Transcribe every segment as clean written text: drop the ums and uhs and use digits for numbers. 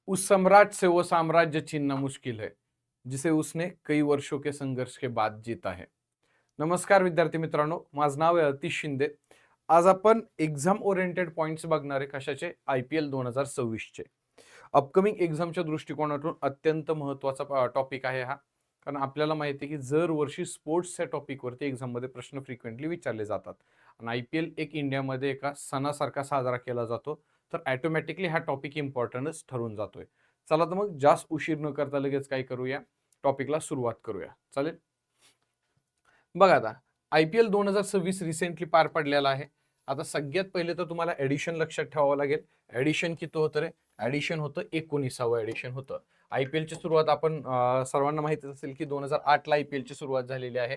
उस सम्राट से वो साम्राज्य छीनना मुश्किल है, जिसे उसने कई वर्षों के संघर्ष के बाद जीता है. नमस्कार विद्यार्थी मित्रांनो, माझं नाव आहे अतिश शिंदे. आज आपण एक्झाम ओरिएंटेड पॉइंट्स बघणार आहे. कशाचे? IPL 2026 चे. अपकमिंग एक्झामच्या दृष्टिकोनातून अत्यंत महत्त्वाचा टॉपिक आहे हा. कारण आपल्याला माहिती आहे, की दर वर्षी स्पोर्ट्सच्या टॉपिकवरती एक्झाममध्ये प्रश्न फ्रिक्वेंटली विचारले जातात. आणि IPL एक इंडियामध्ये एका सणासारखा साजरा केला जातो. तर ऑटोमॅटिकली हा टॉपिक इम्पॉर्टंटच ठरून जातोय. चला तर मग जास्त उशीर न करता लगेच काय करूया, टॉपिकला सुरुवात करूया. चालेल? बघा आता, IPL 2026 रिसेंटली पार पडलेला आहे. आता सगळ्यात पहिले तर तुम्हाला एडिशन लक्षात ठेवावं लागेल. एडिशन किती होतं रे? एडिशन होतं 19वं एडिशन होतं. IPLची सुरुवात आपण सर्वांना माहितीच असेल, की 2008 ला IPLची सुरुवात झालेली आहे.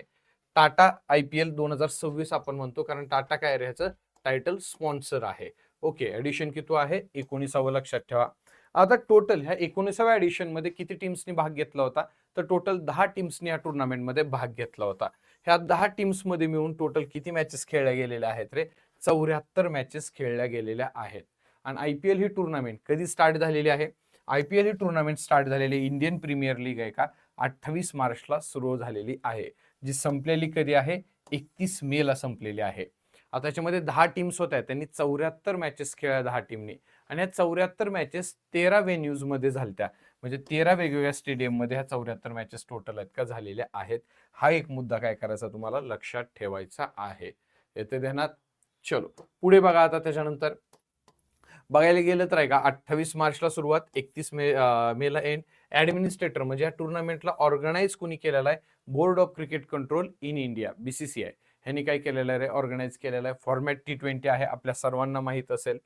टाटा IPL 2026 आपण म्हणतो, कारण टाटा काय रे ह्याचं टायटल स्पॉन्सर आहे. ओके, एडिशन किती आहे? 19वं लक्षात ठेवा. आता टोटल ह्या 19व्या एडिशनमध्ये किती टीम्सनी भाग घेतला होता? तर टोटल 10 टीम्सनी या टुर्नामेंटमध्ये भाग घेतला होता. ह्या 10 टीम्समध्ये मिळून टोटल किती मॅचेस खेळल्या गेलेल्या आहेत रे? 74 मॅचेस खेळल्या गेलेल्या आहेत. आणि IPL ही टुर्नामेंट कधी स्टार्ट झालेली आहे? IPL ही टुर्नामेंट स्टार्ट झालेली इंडियन प्रीमियर लीग आहे का 28 मार्चला सुरू झालेली आहे. जी संपलेली कधी आहे? 31 मे ला संपलेली आहे. आता त्याच्यामध्ये 10 टीम्स होत्या. त्यांनी 74 मॅचेस खेळल्या 10 टीमनी. आणि या 74 मॅचेस 13 व्हेन्यूजमध्ये झालत्या. म्हणजे 13 वेगवेगळ्या स्टेडियममध्ये ह्या 74 मॅचेस टोटल आहेत का झालेल्या आहेत. हा एक मुद्दा काय करायचा तुम्हाला लक्षात ठेवायचा आहे. येते ध्यानात? चलो पुढे बघा. आता त्याच्यानंतर बघायला गेलं तर आहे का 28 मार्चला सुरुवात, 31 मेला एंड. ऍडमिनिस्ट्रेटर म्हणजे या टुर्नामेंटला ऑर्गनाईज कोणी केलेला आहे? Board of cricket control in India, BCCI ह्यांनी काय केलेलं आहे? ऑर्गनाईज केलेलं आहे. फॉर्मॅट T20 आहे, आपल्या सर्वांना माहित असेल.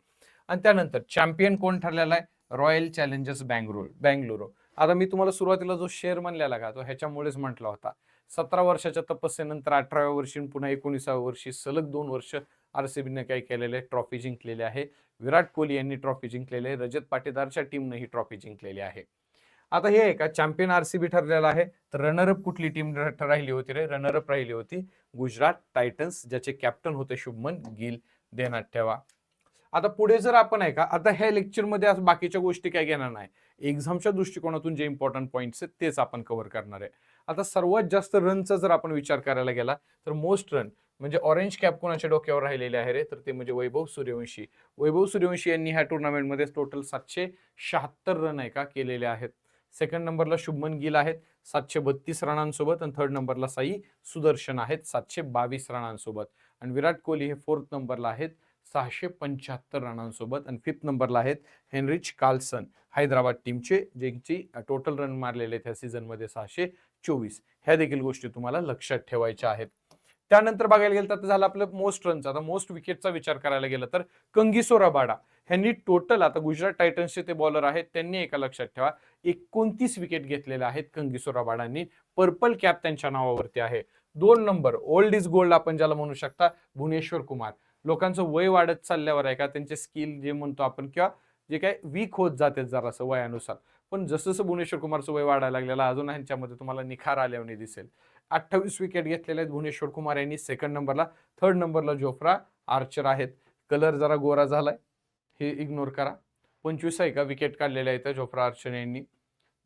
आणि त्यानंतर चॅम्पियन कोण ठरलेला आहे? Royal challengers Bangalore. आता मी तुम्हाला सुरुवातीला जो शेअर म्हणलेला का, तो ह्याच्यामुळेच म्हटला होता. 17 वर्षाच्या तपस्येनंतर 18व्या वर्षी पुन्हा 19व्या वर्षी सलग 2 वर्ष RCBने काय केलेले ट्रॉफी जिंकलेली आहे. विराट कोहली यांनी ट्रॉफी जिंकलेली आहे. रजत पाटीदारच्या टीमने ही ट्रॉफी जिंकलेली आहे. आता हे आहे का चॅम्पियन RCB ठरलेला आहे. तर रनरअप कुठली टीम राहिली होती रे? रनरअप राहिली होती गुजरात टायटन्स, ज्याचे कॅप्टन होते शुभमन गिल. ध्यानात ठेवा. आता पुढे जर आपण आहे का, आता ह्या लेक्चरमध्ये आज बाकीच्या गोष्टी काय घेणार नाही. एक्झामच्या दृष्टिकोनातून जे इम्पॉर्टंट पॉईंट्स आहेत तेच आपण कव्हर करणार आहे. आता सर्वात जास्त रनचा जर आपण विचार करायला गेला तर मोस्ट रन म्हणजे ऑरेंज कॅप कोणाच्या डोक्यावर राहिलेले आहे रे? तर ते म्हणजे वैभव सूर्यवंशी. वैभव सूर्यवंशी यांनी ह्या टुर्नामेंटमध्ये टोटल 776 रन आहे का केलेले आहेत. सेकंड नंबरला शुभमन गिल आहेत 732 रनांसोबत. आणि थर्ड नंबरला साई सुदर्शन आहेत 722 रनांसोबत. आणि विराट कोहली हे फोर्थ नंबरला आहेत 675 रनांसोबत. आणि फिफ्थ नंबरला आहेत हेनरिच कार्लसन हैदराबाद टीमचे, ज्यांची टोटल रन मारलेले आहेत ह्या सीझनमध्ये 624. ह्या देखील गोष्टी तुम्हाला लक्षात ठेवायच्या आहेत. त्यानंतर बघायला गेलं तर झालं आपलं मोस्ट रनचा. आता मोस्ट विकेटचा विचार करायला गेला तर कंगिसो रबाडा ह्यांनी टोटल, आता गुजरात टायटन्सचे ते बॉलर आहेत, त्यांनी एका लक्षात ठेवा 29 विकेट घेतलेल्या आहेत कंगिसो रबाडांनी. पर्पल कॅप त्यांच्या नावावरती आहे. 2 नंबर ओल्ड इज गोल्ड आपण ज्याला म्हणू शकता, भुवनेश्वर कुमार. लोकांचं वय वाढत चालल्यावर आहे का त्यांचे स्किल जे म्हणतो आपण किंवा जे काय वीक होत जाते जरासं वयानुसार, पण जसं जसं भुवनेश्वर कुमारचं वय वाढायला लागलेलं अजून ह्यांच्यामध्ये तुम्हाला निखार आल्याने दिसेल. 28 विकेट घेतलेले आहेत भुवनेश्वर कुमार यांनी सेकंड नंबरला. थर्ड नंबरला जोफ्रा आर्चर आहेत. कलर जरा गोरा झालाय, हे इग्नोर करा. 25 आहे का विकेट काढलेल्या आहेत जोफ्रा आर्चर यांनी.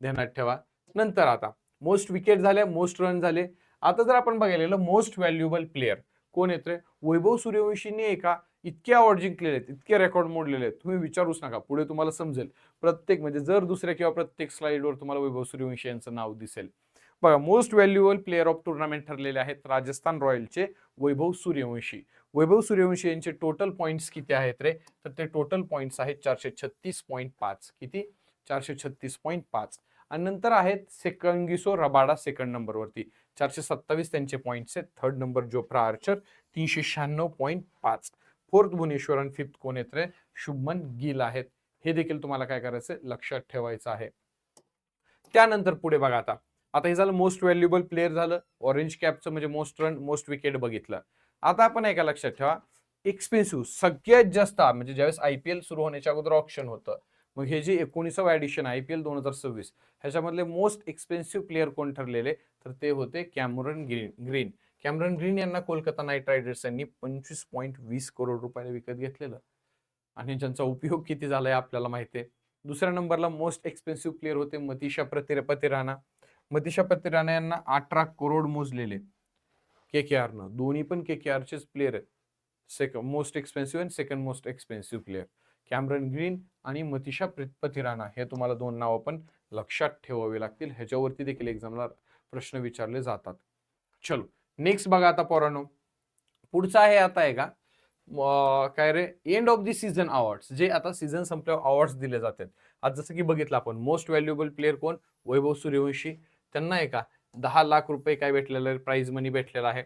ध्यानात ठेवा. नंतर आता मोस्ट विकेट झाले, मोस्ट रन झाले. आता जर आपण बघायला गेलं मोस्ट व्हॅल्युएबल प्लेअर कोण येतोय? वैभव सूर्यवंशींनी एका इतके अवॉर्ड जिंकलेले आहेत, इतके रेकॉर्ड मोडलेले आहेत, तुम्ही विचारूच नका. पुढे तुम्हाला समजेल. प्रत्येक म्हणजे जर दुसऱ्या किंवा प्रत्येक स्लाइडवर तुम्हाला वैभव सूर्यवंशी यांचं नाव दिसेल. बघा, most valuable player of tournament ठरलेले आहेत राजस्थान रॉयलचे वैभव सूर्यवंशी. वैभव सूर्यवंशी यांचे टोटल पॉइंट्स किती आहेत रे? तर ते टोटल पॉइंट्स आहेत 436.5. किती? 436.5. आणि नंतर आहेत कंगिसो रबाडा सेकंड नंबरवरती 427 त्यांचे पॉइंट्स आहेत. Third number Jofra Archer 396.5. Fourth Bhuvneshwar आणि फिफ्थ कोण येत रे? शुभमन गिल आहेत. हे देखील तुम्हाला काय करायचं लक्षात ठेवायचं आहे. त्यानंतर पुढे बघा. आता आता हे झालं मोस्ट व्हॅल्युएबल प्लेअर झालं. ऑरेंज कॅपचं म्हणजे मोस्ट रन मोस्ट विकेट बघितलं. आता आपण एका लक्षात ठेवा, एक्सपेन्सिव्ह सगळ्यात जास्त म्हणजे ज्यावेळेस IPL सुरू होण्याच्या अगोदर ऑप्शन होतं, मग हे जे 19वं एडिशन IPL 2026 ह्याच्यामधले मोस्ट एक्सपेन्सिव्ह प्लेअर कोण ठरलेले? तर ते होते कॅमरन ग्रीन. कॅमरन ग्रीन यांना कोलकाता नाईट रायडर्स यांनी 25.20 करोड रुपयाला विकत घेतलेलं. आणि ज्यांचा उपयोग किती झालाय आपल्याला माहिती आहे. दुसऱ्या नंबरला मोस्ट एक्सपेन्सिव्ह प्लेअर होते मतीशा पतिराणा. मतीशा पतिराणा यांना 18 करोड मोजलेले KKRनं. दोन्ही पण KKRचेच प्लेअर आहेत. मोस्ट एक्सपेन्सिव्ह आणि second most expensive player Cameron green आणि मतीशा पतिराणा. हे तुम्हाला दोन नावं पण लक्षात ठेवावी लागतील. ह्याच्यावरती देखील एक्झामला प्रश्न विचारले जातात. चलो नेक्स्ट बघा आता पोरांनो. पुढचा आहे आता आहे का काय रे end of the season awards, जे आता सीझन संपल्यावर अवॉर्ड्स दिले जातात. आज जसं की बघितलं आपण मोस्ट व्हॅल्युएबल प्लेअर कोण, वैभव सूर्यवंशी. त्यांना आहे का 10 लाख रुपये काय भेटलेलं आहे, प्राइज मनी भेटलेला आहे.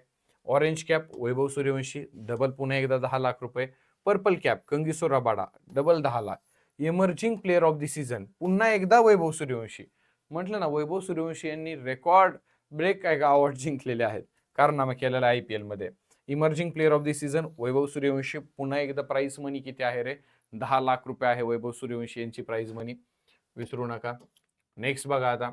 Orange cap Vaibhav Suryavanshi, double पुन्हा एकदा 10 लाख रुपये. Purple cap कंगिसो Rabada, double 10 lakh. Emerging player of the season पुन्हा एकदा वैभव सूर्यवंशी. म्हटलं ना वैभव सूर्यवंशी यांनी रेकॉर्ड ब्रेक काय का अवॉर्ड जिंकलेले आहेत, कारनामा केलेला IPL मध्ये. Emerging player of the season Vaibhav Suryavanshi. पुन्हा एकदा प्राइस मनी किती आहे रे, 10 लाख रुपये आहे वैभव सूर्यवंशी यांची प्राइस मनी, विसरू नका. नेक्स्ट बघा आता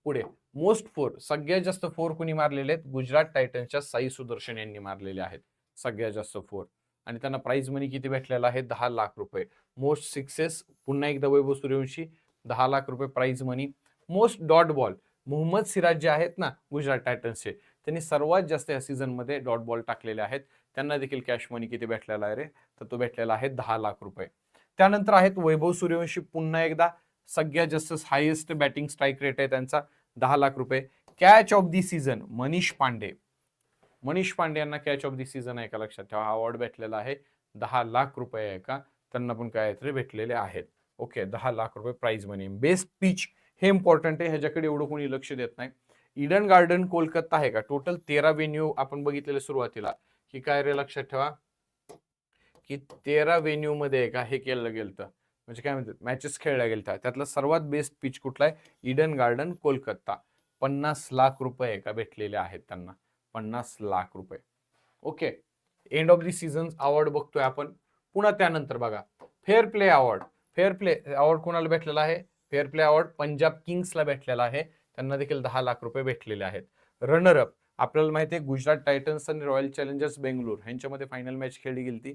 पुढे मोस्ट फोर, सगळ्यात जास्त फोर कोणी मारलेले आहेत, गुजरात टायटन्सच्या साई सुदर्शन यांनी मारलेले आहेत सगळ्यात जास्त फोर, आणि त्यांना प्राइज मनी किती भेटलेला आहे, 10 लाख रुपये. मोस्ट सिक्सेस पुन्हा एकदा वैभव सूर्यवंशी, 10 लाख रुपये prize money. Most dot ball Mohammed Siraj जे आहेत ना गुजरात टायटन्सचे, त्यांनी सर्वात जास्त या सीझन मध्ये डॉट बॉल टाकलेले आहेत. त्यांना देखील कॅश मनी किती भेटलेला आहे रे, तर तो भेटलेला आहे 10 लाख रुपये. त्यानंतर आहेत वैभव सूर्यवंशी पुन्हा एकदा, सगळ्यात जास्त हायेस्ट बॅटिंग स्ट्राईक रेट आहे त्यांचा, 10 लाख रुपये. Catch of the season Manish Pandey. Manish Pandey यांना कॅच ऑफ दी सीझन आहे का लक्षात ठेवा, अवॉर्ड भेटलेला आहे 10 लाख रुपये आहे का, त्यांना पण काय तरी भेटलेले आहेत. ओके 10 लाख रुपये प्राइज मनी. बेस्ट पिच हे इम्पॉर्टंट आहे, ह्याच्याकडे एवढं कोणी लक्ष देत नाही. ईडन गार्डन कोलकाता आहे का, टोटल 13 वेन्यू आपण बघितलेले सुरुवातीला की काय रे लक्षात ठेवा की 13 वेन्यू मध्ये आहे का हे केलं गेलं, म्हणजे काय म्हणतात मॅचेस खेळल्या गेल्या. त्यातला सर्वात बेस्ट पिच कुठला आहे, ईडन गार्डन कोलकाता. 50 लाख रुपये का भेटलेले आहेत त्यांना, 50 लाख रुपये. Okay end of the season award बघतोय आपण. पुन्हा त्यानंतर बघा fair play award. Fair play award कोणाला भेटलेला आहे, फेअर प्ले अवॉर्ड पंजाब किंग्सला भेटलेला आहे, त्यांना देखील 10 लाख रुपये भेटलेले आहेत. रनर अप आपल्याला माहिती आहे गुजरात टायटन्स आणि रॉयल चॅलेंजर्स बेंगलोर ह्यांच्यामध्ये फायनल मॅच खेळली गेली ती.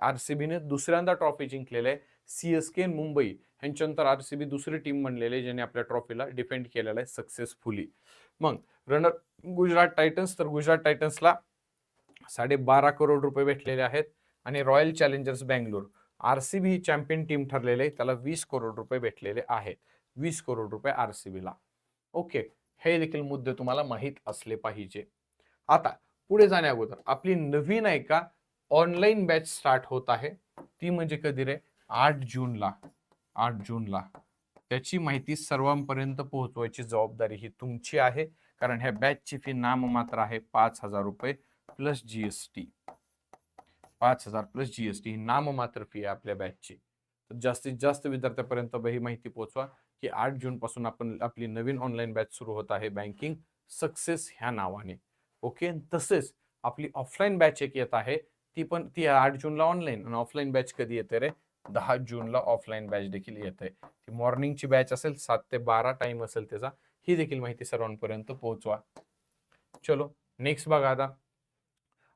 RCBने दुसऱ्यांदा ट्रॉफी जिंकलेली आहे. CSK मुंबई ह्यांच्यानंतर RCB दुसरी टीम बनलेली आहे ज्याने आपल्या ट्रॉफीला डिफेंड केलेला आहे सक्सेसफुली. मग रनर गुजरात टायटन्स, तर गुजरात टायटन्सला 12.5 करोड रुपये भेटलेले आहेत. आणि रॉयल चॅलेंजर्स बेंगलोर RCB ही चॅम्पियन टीम ठरलेले आहे, त्याला 20 करोड रुपये भेटलेले आहेत. 20 करोड रुपये RCBला. ओके हे देखील मुद्दे तुम्हाला माहीत असले पाहिजे. आता पुढे जाण्या अगोदर आपली नवीन आहे का ऑनलाईन बॅच स्टार्ट होत आहे, ती म्हणजे कधी रे, 8 जूनला. 8 जूनला त्याची माहिती सर्वांपर्यंत पोहोचवायची जबाबदारी ही तुमची आहे, कारण ह्या बॅचची फी नाममात्र आहे 5,000 रुपये प्लस GST. 5,000 प्लस GST ही नाममात्र फी आहे आपल्या बॅचची. तर जास्तीत जास्त विद्यार्थ्यापर्यंत ही माहिती पोहोचवा की 8 जून पासून आपण आपली नवीन ऑनलाईन बॅच सुरू होत आहे बँकिंग सक्सेस ह्या नावाने. ओके तसेच आपली ऑफलाईन बॅच एक येत आहे, ती 8 जूनला ऑनलाईन, आणि ऑफलाईन बॅच कधी येते रे, 10 जूनला ऑफलाईन बॅच देखील येते. ती मॉर्निंगची बॅच असेल, 7 ते 12 टाइम असेल त्याचा. ही देखील माहिती सर्वांपर्यंत पोहोचवा. चलो नेक्स्ट बघा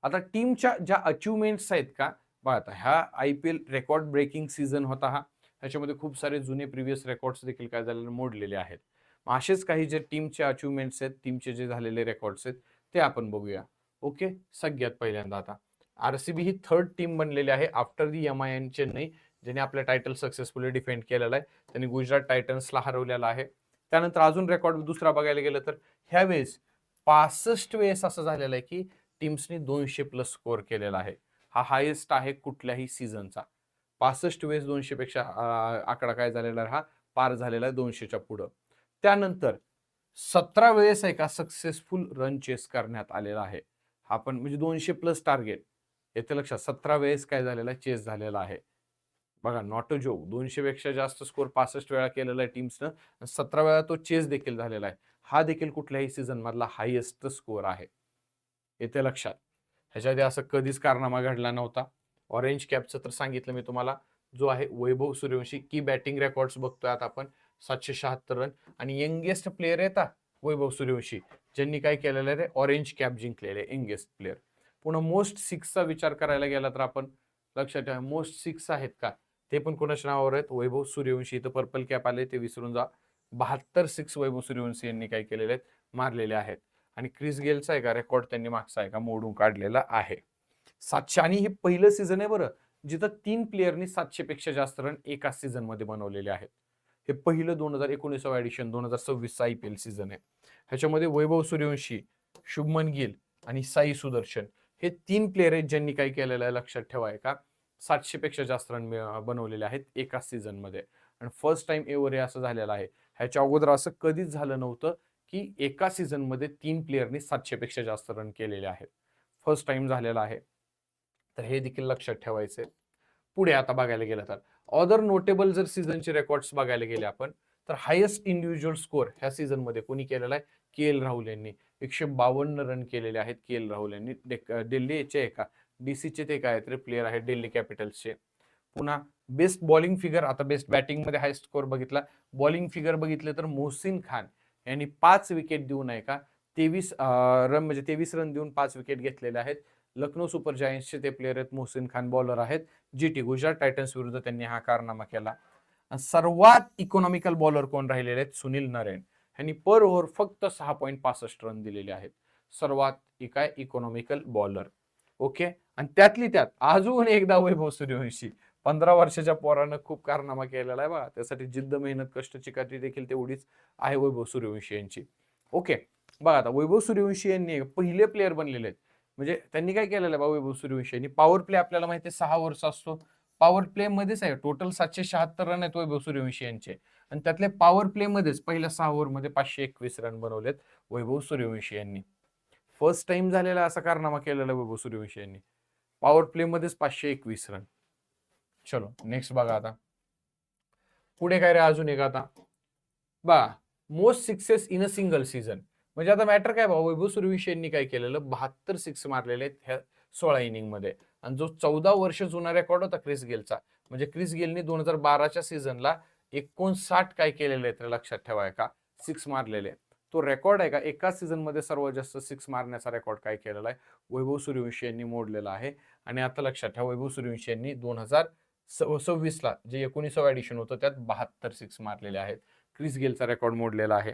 आता टीमच्या ज्या अचिव्हमेंट्स आहेत का बघा. आता ह्या IPL रेकॉर्ड ब्रेकिंग सीझन होता हा, ह्याच्यामध्ये खूप सारे जुने प्रिव्हियस रेकॉर्ड्स देखील काय झालेले मोडलेले आहेत. असेच काही जे टीमचे अचिव्हमेंट्स आहेत, टीमचे जे झालेले रेकॉर्ड्स आहेत ते आपण बघूया. ओके सगळ्यात पहिल्यांदा आता RCB ही थर्ड टीम बनलेली आहे आफ्टर दी MIN चेन्नई, ज्याने आपलं टायटल सक्सेसफुली डिफेंड केलेलं आहे. त्यांनी गुजरात टायटन्सला हरवलेला आहे. त्यानंतर अजून रेकॉर्ड दुसरा बघायला गेलं तर ह्यावेळेस 65 वेळेस असं झालेलं आहे की टीम्सनी 200 प्लस स्कोअर केलेला आहे. हा हायेस्ट आहे कुठल्याही सीझनचा. 65 वेळेस 200 पेक्षा आकडा काय झालेला आहे, हा पार झालेला आहे 200च्या पुढं. त्यानंतर 17 वेळेस आहे का सक्सेसफुल रन चेस करण्यात आलेला आहे. हा पण म्हणजे 200 प्लस टार्गेट येते लक्षात, 17 वेळेस काय झालेला आहे, चेस झालेला आहे. बघा नॉट अ जोक, 200 पेक्षा जास्त स्कोअर 65 वेळा केलेला आहे टीम्सनं, 17 वेळा तो चेस देखील झालेला आहे. हा देखील कुठल्याही सीझन मधला हायेस्ट स्कोअर आहे, येते लक्षात. ह्याच्या आधी असं कधीच कारनामा घडला नव्हता. ऑरेंज कॅपचं तर सांगितलं मी तुम्हाला, जो आहे वैभव सूर्यवंशी. की बॅटिंग रेकॉर्ड्स बघतोय आता आपण, 776 रन. आणि यंगेस्ट प्लेअर येतात वैभव सूर्यवंशी, ज्यांनी काय केलेलं आहे, ऑरेंज कॅप जिंकलेले यंगेस्ट प्लेअर. पुन्हा मोस्ट सिक्सचा विचार करायला गेला तर आपण लक्षात ठेवा, मोस्ट सिक्स आहेत का, ते पण कोणाच्या नावावर आहेत? वैभव सूर्यवंशी. इथं पर्पल कॅप आले ते विसरून जा. 72 सिक्स वैभव सूर्यवंशी यांनी काय केलेले आहेत? मारलेले आहेत. आणि क्रिस गेलचा आहे का रेकॉर्ड त्यांनी मागचा आहे का मोडून काढलेला आहे. 700 आणि हे पहिलं सीझन आहे बरं, जिथं 3 प्लेयरनी 700 पेक्षा जास्त रन एकाच सीझन मध्ये बनवलेले आहेत. हे पहिलं 2019 एडिशन 2026 IPL सीझन आहे. ह्याच्यामध्ये वैभव सूर्यवंशी, शुभमन गिल आणि साई सुदर्शन हे 3 प्लेयर आहेत ज्यांनी काय केलेलं आहे लक्षात ठेवाय का 700 पेक्षा जास्त रन बनवलेले आहेत एकाच सीझन मध्ये. आणि फर्स्ट टाइम एव्हर हे असं झालेलं आहे. ह्याच्या अगोदर असं कधीच झालं नव्हतं की एका सीझन मध्ये 3 प्लेयरनी 700 पेक्षा जास्त रन केलेले आहेत. फर्स्ट टाइम झालेला आहे. तर हे देखील लक्षात ठेवायचे. पुढे आता बघायला गेलं तर अदर नोटेबल जर सीझनचे रेकॉर्ड्स बघायला गेले आपण तर हायेस्ट इंडिव्हिज्युअल स्कोर ह्या सीझन मध्ये कोणी केलेला आहे? के.एल. राहुल यांनी 152 रन केलेले आहेत. के.एल. राहुल यांनी दिल्लीचे एका डीसीचे ते काय तरी प्लेयर आहेत दिल्ली कॅपिटल्सचे. पुन्हा बेस्ट बॉलिंग फिगर, आता बेस्ट बॅटिंग मध्ये हाय स्कोर बघितला, बॉलिंग फिगर बघितले तर मोहसिन खान यांनी 5 विकेट देऊन आहे का 23 रन म्हणजे 23 रन देऊन 5 विकेट घेतलेले आहेत. लखनौ सुपर जायंट्सचे ते प्लेयर आहेत मोहसिन खान, बॉलर आहेत. जीटी गुजरात टायटन्स विरुद्ध त्यांनी हा कारनामा केला. सर्वात इकॉनॉमिकल बॉलर कोण राहिलेले आहेत? सुनील नारायण यांनी पर ओव्हर फक्त 6.65 रन दिलेले आहेत. सर्वात काय इकॉनॉमिकल बॉलर. ओके. आणि त्यातली त्यात अजून एकदा वैभव सूर्यवंशी 15 वर्षाच्या पोरानं खूप कारनामा केलेला आहे बघा. त्यासाठी जिद्द मेहनत कष्ट चिकाटी देखील तेवढीच आहे वैभव सूर्यवंशी यांची. ओके. बघा आता वैभव सूर्यवंशी यांनी पहिले प्लेयर बनलेले आहेत. म्हणजे त्यांनी काय केलेलं आहे वैभव सूर्यवंशी यांनी पॉवर प्ले आपल्याला माहिती आहे 6 ओव्हरचा असतो. पॉवर प्ले मध्येच आहे टोटल 776 रन आहेत वैभव सूर्यवंशी यांचे. आणि त्यातले पॉवर प्ले मध्येच पहिल्या 6 ओव्हर मध्ये 521 रन बनवलेत वैभव सूर्यवंशी यांनी. फर्स्ट टाइम झालेला असा कारनामा केलेला वैभव सूर्यवंशी यांनी. पॉवर प्ले मध्येच 521 रन. चलो नेक्स्ट बघा आता. पुढे काय रे अजून एक आता बा most sixes in a single season. म्हणजे आता मॅटर काय भाऊ वैभव सूर्यवंशी यांनी काय केलेलं 72 सिक्स मारलेले आहेत ह्या 16 इनिंग मध्ये. आणि जो 14 वर्ष जुना रेकॉर्ड होता क्रिस गेलचा, म्हणजे क्रिस गेलनी 2012च्या सीझनला 59 काय केलेले आहेत लक्षात ठेवाय का सिक्स मारलेले. तो रेकॉर्ड आहे का एका सीझन मध्ये सर्वात जास्त सिक्स मारण्याचा रेकॉर्ड काय केलेला आहे वैभव सूर्यवंशी यांनी मोडलेला आहे. आणि आता लक्षात ठेवा वैभव सूर्यवंशी यांनी 2026 ला जे 19व एडिशन होतं त्यात 72 सिक्स मारलेले आहेत. क्रिस गेलचा रेकॉर्ड मोडलेला आहे.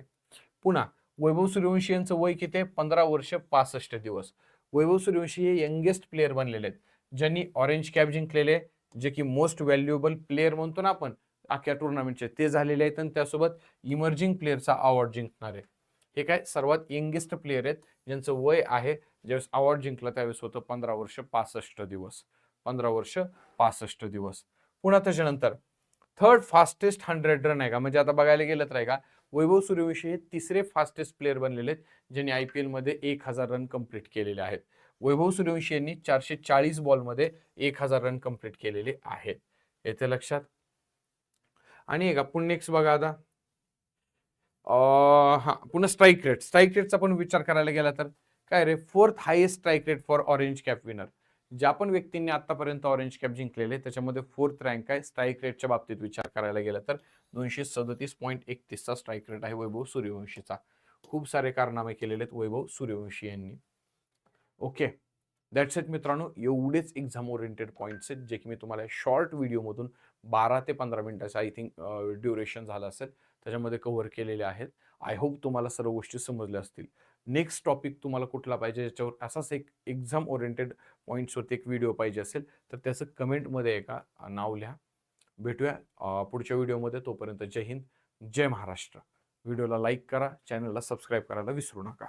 पुन्हा वैभव सूर्यवंशी यांचं वय किती आहे? 15 वर्ष 65 दिवस. वैभव सूर्यवंशी हे यंगेस्ट प्लेयर बनलेले आहेत ज्यांनी ऑरेंज कॅप जिंकलेले, जे की मोस्ट व्हॅल्युएबल प्लेयर म्हणतो ना आपण अख्ख्या टुर्नामेंटचे, ते झालेले आहेत. आणि त्यासोबत इमर्जिंग प्लेअरचा अवॉर्ड जिंकणारे हे काय सर्वात यंगेस्ट प्लेयर आहेत ज्यांचं वय आहे ज्यावेळेस अवॉर्ड जिंकला त्यावेळेस होतं 15 वर्ष 65 दिवस. 15 वर्ष 65 दिवस. पुन्हा त्याच्यानंतर थर्ड फास्टेस्ट 100 रन आहे का, म्हणजे आता बघायला गेलं तर आहे का वैभव सूर्यवंशी हे तिसरे फास्टेस्ट प्लेयर बनलेले आहेत ज्यांनी IPL मध्ये 1000 रन कंप्लीट केलेले आहेत. वैभव सूर्यवंशी यांनी 440 बॉलमध्ये 1000 रन कंप्लीट केलेले आहेत. येते लक्षात. आणि का पुन्हा नेक्स्ट बघा आता हा पुन्हा स्ट्राईक रेट. स्ट्राईक रेटचा पण विचार करायला गेला तर काय रे fourth highest strike rate for orange cap winner. ज्या पण व्यक्तींनी आतापर्यंत ऑरेंज कॅप जिंकलेले त्याच्यामध्ये फोर्थ रँक आहे स्ट्राईक रेटच्या बाबतीत विचार करायला गेला तर 237.31 चा स्ट्राईक रेट आहे वैभव सूर्यवंशीचा. खूप सारे कारनामे केलेले आहेत वैभव सूर्यवंशी यांनी. ओके. दॅट्स इट मित्रांनो. एवढेच एक्झाम ओरिएंटेड पॉईंट्स आहेत जे की मी तुम्हाला शॉर्ट व्हिडिओमधून 12 ते 15 मिनिटाचा आय थिंक ड्युरेशन झालं असेल त्याच्यामध्ये कव्हर केलेले आहेत. आय होप तुम्हाला सर्व गोष्टी समजल्या असतील. नेक्स्ट टॉपिक तुम्हाला कुठला पाहिजे याच्यावर असाच एक एक्झाम ओरिएंटेड पॉईंट्सवरती एक व्हिडिओ पाहिजे असेल तर त्याचं कमेंटमध्ये एका नाव लिहा. भेटूया पुढच्या व्हिडिओमध्ये. तोपर्यंत जय हिंद जय महाराष्ट्र. व्हिडिओला लाईक करा, चॅनलला सबस्क्राईब करायला विसरू नका.